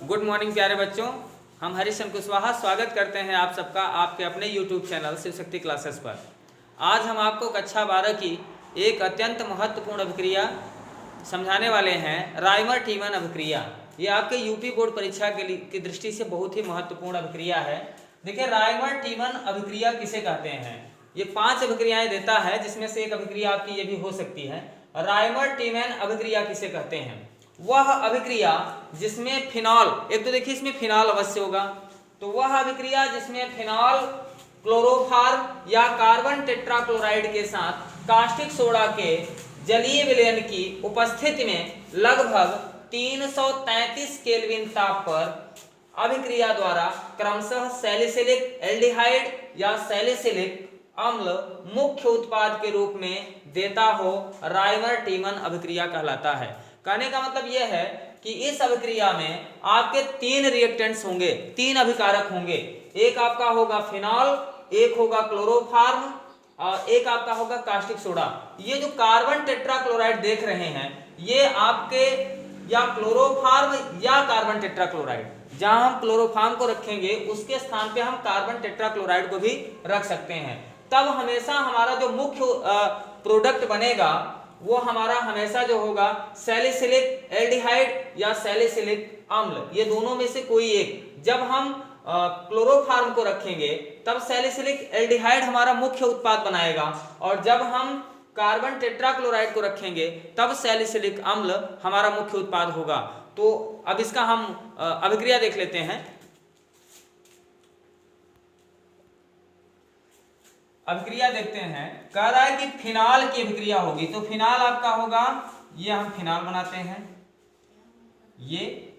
Good morning प्यारे बच्चों। हम हरीश कुशवाहा स्वागत करते हैं आप सबका आपके अपने YouTube channel Shiv Shakti classes पर। आज हम आपको कक्षा 12 की एक अत्यंत महत्वपूर्ण अभिक्रिया समझाने वाले हैं, राइमर टीमन अभिक्रिया। ये आपके यूपी बोर्ड परीक्षा की दृष्टि से बहुत ही महत्वपूर्ण अभिक्रिया है। देखिए, राइमर टीमन अभिक्रिया किसे कहते हैं? ये 5 अभिक्रियाएं देता है, जिसमें से एक अभिक्रिया आपकी ये भी हो सकती है। राइमर टीमन अभिक्रिया किसे कहते हैं? वह अभिक्रिया जिसमें फिनॉल, एक तो देखिए इसमें फिनॉल अवश्य होगा, तो वह अभिक्रिया जिसमें फिनॉल क्लोरोफॉर्म या कार्बन टेट्राक्लोराइड के साथ कास्टिक सोडा के जलीय विलयन की उपस्थिति में लगभग 333 केल्विन ताप पर अभिक्रिया द्वारा क्रमशः सैलिसिलिक एल्डिहाइड या सैलिसिलिक अम्ल मुख्य उत्पाद के रूप में देता हो, राइमर टीमन अभिक्रिया कहलाता है। कहने का मतलब यह है कि इस अभिक्रिया में आपके 3 रिएक्टेंट्स होंगे, 3 अभिकारक होंगे। एक आपका होगा फिनॉल, एक होगा क्लोरोफॉर्म और एक आपका होगा कास्टिक सोडा। ये जो कार्बन टेट्राक्लोराइड देख रहे हैं, ये आपके या क्लोरोफॉर्म या कार्बन टेट्राक्लोराइड, जहां हम क्लोरोफॉर्म को रखेंगे उसके स्थान पे हम कार्बन टेट्राक्लोराइड को भी रख सकते हैं। तब हमेशा हमारा जो मुख्य प्रोडक्ट बनेगा वो हमारा हमेशा जो होगा सैलिसिलिक एल्डिहाइड या सैलिसिलिक अम्ल, ये दोनों में से कोई एक। जब हम क्लोरोफॉर्म को रखेंगे तब सैलिसिलिक एल्डिहाइड हमारा मुख्य उत्पाद बनाएगा, और जब हम कार्बन टेट्राक्लोराइड को रखेंगे तब सैलिसिलिक अम्ल हमारा मुख्य उत्पाद होगा। तो अब इसका हम अभिक्रिया देख लेते हैं। अभिक्रिया देखते हैं। कह रहा है कि फिनॉल की अभिक्रिया होगी, तो फिनॉल आपका होगा, ये हम फिनॉल बनाते हैं, ये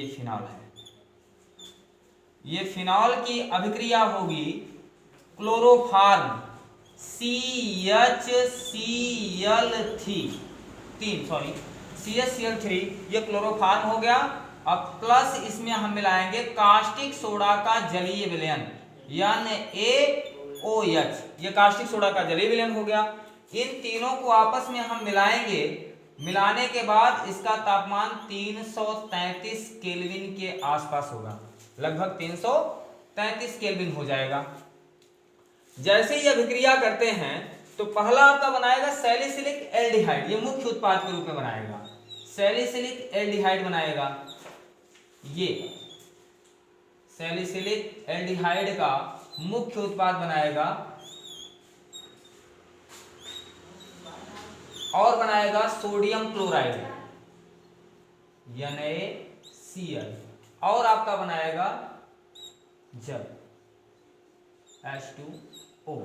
फिनॉल है। ये फिनॉल की अभिक्रिया होगी क्लोरोफॉर्म CHCl3, ये क्लोरोफॉर्म हो गया। अब प्लस इसमें हम मिलाएंगे कास्टिक सोडा का जलीय विलयन NaOH, ये कास्टिक सोडा का जलीय विलयन हो गया। इन तीनों को आपस में हम मिलाएंगे, मिलाने के बाद इसका तापमान 333 केल्विन के आसपास होगा, लगभग 333 केल्विन हो जाएगा। जैसे ही अभिक्रिया करते हैं तो पहला आपका बनाएगा सैलिसिलिक एल्डिहाइड, ये मुख्य उत्पाद के रूप में बनाएगा, सैलिसिलिक एल्डिहाइड बनाएगा। ये सैलिसिलिक एल्डिहाइड का मुख्य उत्पाद बनाएगा और बनाएगा सोडियम क्लोराइड NaCl, और आपका बनाएगा जल H2O।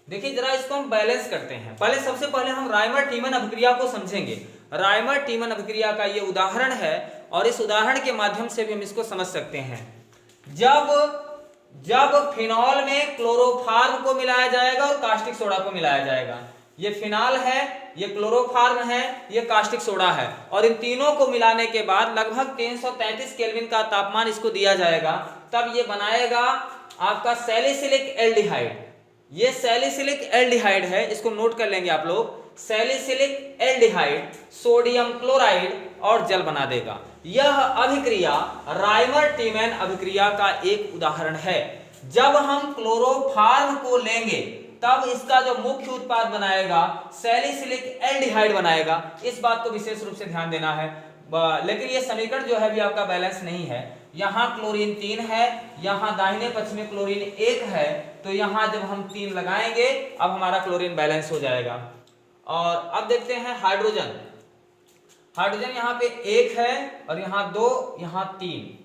देखिए जरा इसको हम बैलेंस करते हैं। सबसे पहले हम राइमर टीमन अभिक्रिया को समझेंगे। राइमर टीमन अभिक्रिया का ये उदाहरण है और इस उदाहरण के माध्यम से भी हम इसको समझ सकते हैं। जब फिनॉल में क्लोरोफॉर्म को मिलाया जाएगा और कास्टिक सोडा को मिलाया जाएगा, ये फिनॉल है, ये क्लोरोफॉर्म है, ये कास्टिक सोडा है, और इन तीनों को मिलाने के बाद लगभग 333 केल्विन का तापमान इसको दिया जाएगा, तब ये बनाएगा आपका सैलिसिलिक एल्डिहाइड। ये सैलिसिलिक एल्डिहाइड है, इसको नोट कर लेंगे आप लोग। सैलिसिलिक एल्डिहाइड सोडियम क्लोराइड और जल बना देगा। यह अभिक्रिया राइमर टीमन अभिक्रिया का एक उदाहरण है। जब हम क्लोरोफॉर्म को लेंगे तब इसका जो मुख्य उत्पाद बनाएगा सैलिसिलिक एल्डिहाइड बनाएगा। इस बात को विशेष रूप से ध्यान देना है। लेकिन ये समीकरण जो है भी आपका बैलेंस नहीं है। यहाँ क्लोरीन 3 है, यहाँ दाहिने पक्ष में क्लोरीन 1 है, तो यहाँ जब हम 3 लगाएंगे अब हमारा क्लोरीन बैलेंस हो जाएगा। और अब देखते हैं हाइड्रोजन। यहाँ पे 1 है और यहाँ 2, यहाँ 3,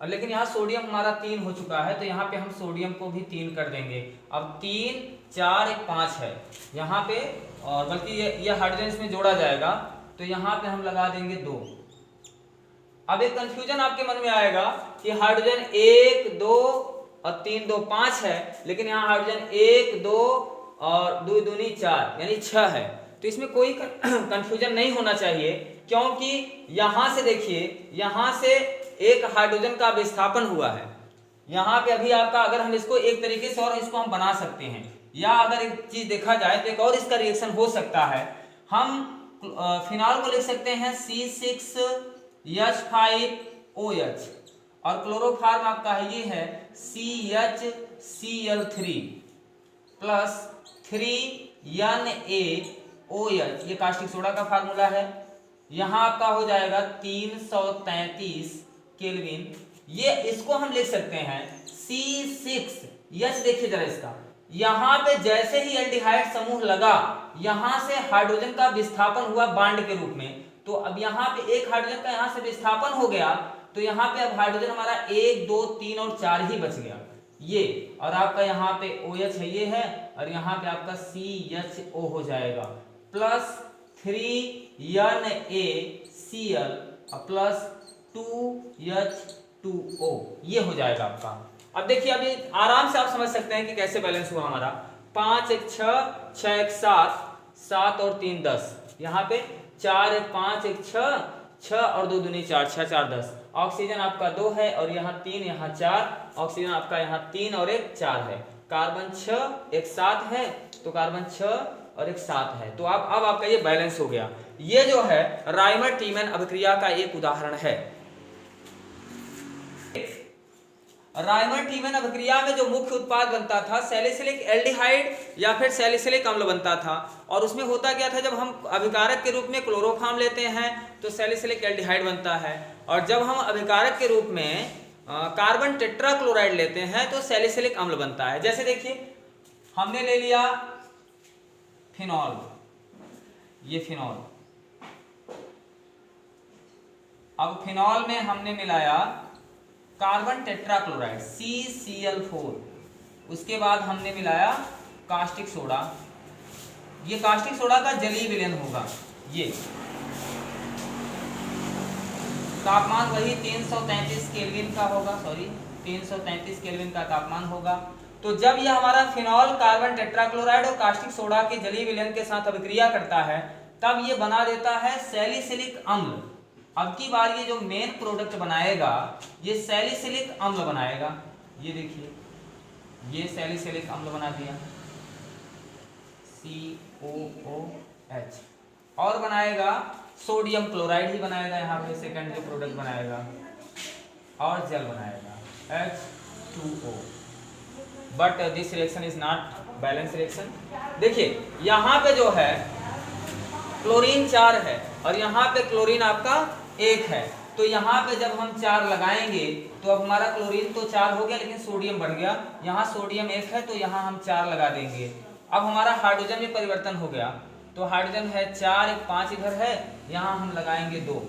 और लेकिन यहाँ सोडियम हमारा 3 हो चुका है, तो यहाँ पे हम सोडियम को भी 3 कर देंगे। अब 3, 4, 1, 5 है यहाँ पे, और बल्कि ये हाइड्रोजन इसमें जोड़ा जाएगा, तो यहाँ पे हम लगा देंगे 2। अब एक कंफ्यूजन आपके मन में आएगा कि हाइड्रोजन 1, 2 और 3, 2, 5 है, लेकिन यहाँ हाइड्रोजन 1, 2 और 2 दूनी 4 यानी 6 है। तो इसमें कोई कंफ्यूजन नहीं होना चाहिए, क्योंकि यहाँ से देखिए, यहाँ से एक हाइड्रोजन का विस्थापन हुआ है। यहाँ पे अभी आपका, अगर हम इसको एक तरीके से और इसको हम बना सकते हैं, या अगर एक चीज देखा जाए तो एक और इसका रिएक्शन हो सकता है। हम फिनॉल को लिख सकते हैं H5OH और क्लोरोफार्म आपका है ये है CHCl3 प्लस 3NaOH, ये कास्टिक सोडा का फार्मूला है। यहाँ आपका हो जाएगा 333 केल्विन। ये इसको हम लिख सकते हैं C6H। देखिए जरा इसका, यहाँ पे जैसे ही एल्डिहाइड समूह लगा, यहाँ से हाइड्रोजन का विस्थापन हुआ बांड के रूप में। तो अब यहाँ पे एक हाइड्रोजन का यहाँ से विस्थापन हो गया, तो यहाँ पे अब हाइड्रोजन हमारा 1 2 3 और 4 ही बच गया ये, और आपका यहाँ पे OH है ये है, और यहाँ पे आपका CHO हो जाएगा प्लस 3NaCl प्लस 2H2O, ये हो जाएगा आपका। अब देखिए अभी आराम से आप समझ सकते हैं कि कैसे बैलेंस हुआ हमारा। 5 1 6 6 1 7 7 और 3 10, यहाँ पे 4 1 5 1 6 6 और 2 दूनी 4 6 4 10। ऑक्सीजन आपका 2 है और यहाँ 3 यहाँ 4, ऑक्सीजन आपका यहाँ 3 और 1 4 है। कार्बन 6 1 7 है, तो कार्बन 6 और 1 7 है। तो अब आपका ये बैलेंस हो गया। ये जो है राइमर टीमैन अभिक्रिया का एक उदाहरण है। राइमर टीमैन अभिक्रिया में जो मुख्य उत्पाद बनता था सैलिसिलिक एल्डिहाइड या फिर सैलिसिलिक अम्ल बनता था, और उसमें होता क्या था, जब हम अभिकारक के रूप में क्लोरोफॉर्म लेते हैं तो सैलिसिलिक एल्डिहाइड बनता है, और जब हम अभिकारक के रूप में कार्बन टेट्राक्लोराइड लेते हैं तो सैलिसिलिक अम्ल बनता है। जैसे देखिए हमने ले लिया फिनॉल, ये फिनॉल, अब फिनॉल में हमने मिलाया कार्बन टेट्राक्लोराइड CCl4, उसके बाद हमने मिलाया कास्टिक सोडा, ये कास्टिक सोडा का जलीय विलयन होगा। ये तापमान वही 333 केल्विन का होगा, 333 केल्विन का तापमान होगा। तो जब यह हमारा फिनॉल कार्बन टेट्राक्लोराइड और कास्टिक सोडा के जलीय विलयन के साथ अभिक्रिया करता है, तब ये बना देता है सैलिसिलिक अम्ल। अब की बार ये जो मेन प्रोडक्ट बनाएगा ये सैलिसिलिक अम्ल बनाएगा। ये देखिए ये सैलिसिलिक अम्ल बना दिया COOH, और बनाएगा सोडियम क्लोराइड ही बनाएगा, यहाँ पे सेकंड जो प्रोडक्ट बनाएगा, और जल बनाएगा H2O। But this reaction is not balance reaction. देखिए यहाँ पे जो है क्लोरीन 4 है और यहाँ पे क्लोरीन आपका 1 है, तो यहाँ पे जब हम 4 लगाएंगे तो अब हमारा क्लोरीन तो 4 हो गया लेकिन सोडियम बढ़ गया, यहाँ सोडियम 1 है तो यहाँ हम 4 लगा देंगे। अब हमारा हाइड्रोजन में परिवर्तन हो गया, तो हाइड्रोजन है 4 1 5 इधर है, यहाँ हम लगाएंगे 2।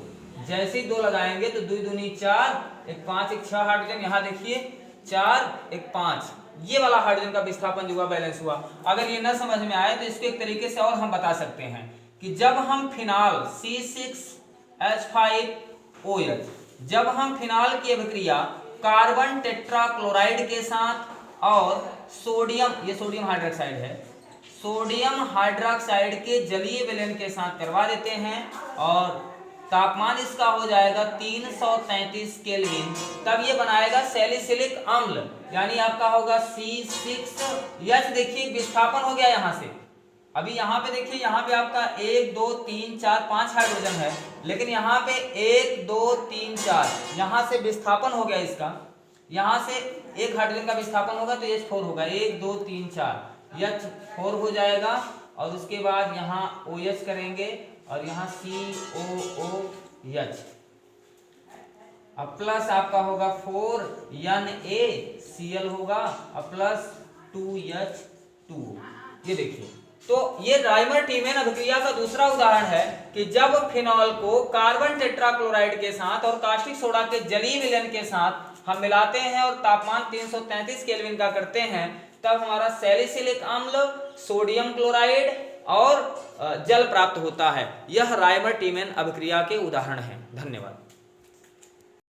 जैसे ही 2 लगाएंगे तो 2 दूनी 4 1 5 1 6 हाइड्रोजन, यहाँ देखिए 4 1 5, ये वाला हाइड्रोजन का विस्थापन जो हुआ बैलेंस हुआ। अगर ये न समझ में आए तो इसको एक तरीके से और हम बता सकते हैं कि जब हम फिनाल C6H5OH, जब हम फिनाल की अभिक्रिया कार्बन टेट्राक्लोराइड के साथ और सोडियम, ये सोडियम हाइड्रोक्साइड है, सोडियम हाइड्रोक्साइड के जलीय विलयन के साथ करवा देते हैं और तापमान इसका हो जाएगा 333 केल्विन, तब ये बनाएगा सैलिसिलिक अम्ल, यानी आपका होगा C6H। देखिए विस्थापन हो गया यहाँ से, अभी यहाँ पे देखिए यहाँ पे आपका 1 2 3 4 5 हाइड्रोजन है, लेकिन यहाँ पे 1 2 3 4 यहाँ से विस्थापन हो गया इसका, यहाँ से एक हाइड्रोजन का विस्थापन होगा तो H4 होगा, 1 2 3 4 H4 हो जाएगा, और उसके बाद यहाँ OH करेंगे और यहाँ COOH, अब प्लस आपका होगा 4NaCl होगा और प्लस 2H2। ये देखिए, तो ये राइमर टीमैन अभिक्रिया का दूसरा उदाहरण है कि जब फिनॉल को कार्बन टेट्राक्लोराइड के साथ और कास्टिक सोडा के जलीय विलयन के साथ हम मिलाते हैं और तापमान 333 केल्विन का करते हैं, तब हमारा सैलिसिलिक अम्ल, सोडियम क्लोराइड और जल प्राप्त होता है। यह राइमर टीमैन अभिक्रिया के उदाहरण हैं। धन्यवाद।